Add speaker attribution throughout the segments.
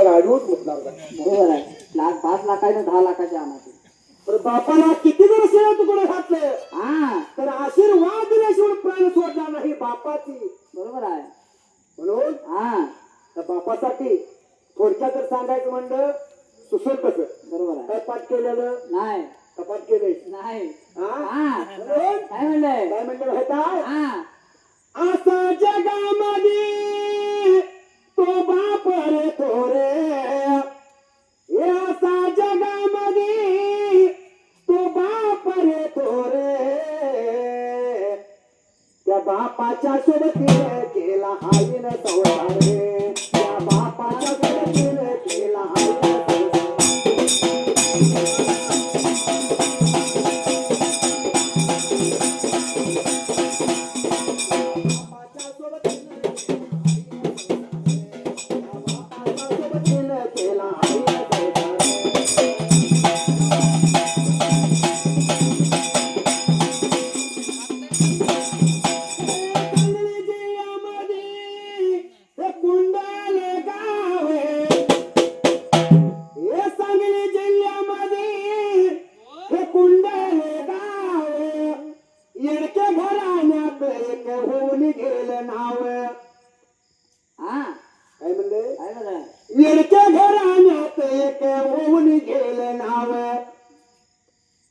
Speaker 1: गाडीवर मुतणार का?
Speaker 2: बरोबर आहे. 5 लाखाने 10 लाखाच्या आणायचे.
Speaker 1: तर बापाला किती जण शेळ्या तुकडे घातले
Speaker 2: हा
Speaker 1: तर आशीर्वाद दिल्याशिवाय प्राण सोडणार नाही बापाची.
Speaker 2: बरोबर आहे.
Speaker 1: म्हणून
Speaker 2: हा
Speaker 1: त्या बापासाठी थोडक्यात जर सांगायचं म्हणलं सुसर कसं
Speaker 2: बरोबर आहे.
Speaker 1: काय पाठ केलेलं
Speaker 2: नाही
Speaker 1: कपाट केले
Speaker 2: नाही
Speaker 1: म्हणून
Speaker 2: काय म्हणलंय
Speaker 1: काय म्हणलं माहित आहे
Speaker 2: हा
Speaker 1: असा जगामध्ये तो बाप रे थोरे असा जगामध्ये तो बाप रे थोरे त्या बापाच्या सोबतीने केला आईन संसार रे त्या बापाच्या सोबतीने केला आईन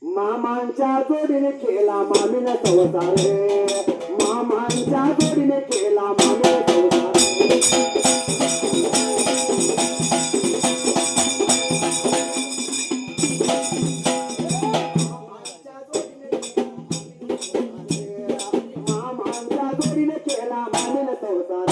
Speaker 1: मामांच्या जोडीने केला मामीने संसार रे मामांच्या जोडीने केला मामीने संसार मामांच्या जोडीने केला मामीने संसार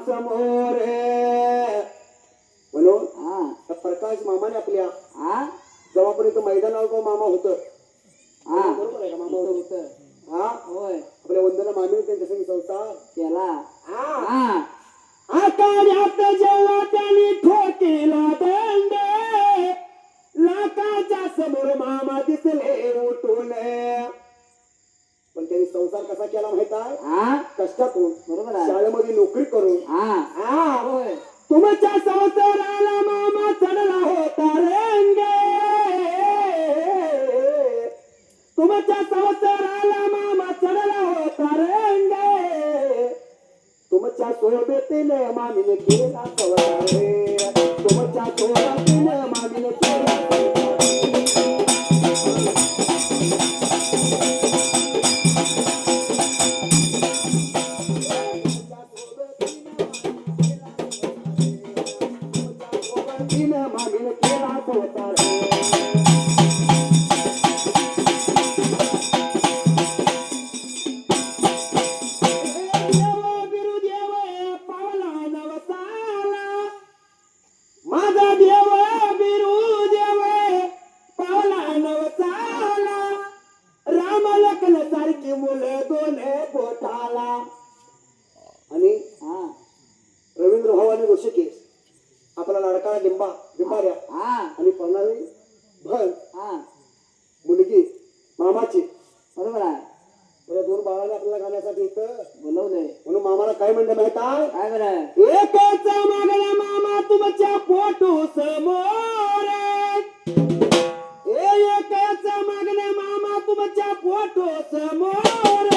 Speaker 1: समोर म्हणून प्रकाश मामाने आपल्या जेव्हापर्यंत मैदानावर मामा होत बरोबर आहे का मामा होत होय आपल्या वंदना मामीने त्यांच्या संग संसार केला आकाड्यात जेव्हा त्यांनी ठोकेला दंड लाखाच्या समोर मामा दिसले उठून पण त्यांनी संसार कसा केला माहित आहे कष्टातून बरोबर शाळेमध्ये नोकरी करून होय तुमच्या संसाराला मामा चढला होता रंगे तुमच्या संसाराला मामा चढला होता रंगे तुमच्या सोबतीने मामीने केला संसार रे तुमच्या सोबतीने मामीने केला रवींद्र भवानी ऋषिकेश आपला लाडका डिंबाऱ्या आणि पळणारी भन मुलगी मामाची बरोबर आहे या दोन बाळाने आपल्याला गाण्यासाठी इथं बोलवलंय म्हणून मामाला काय म्हणलं माहित आहे काय बरं एकच मागण्या मामा तुमच्या पोटू समोर एकच मागण्या मामा तुमच्या पोटू समोर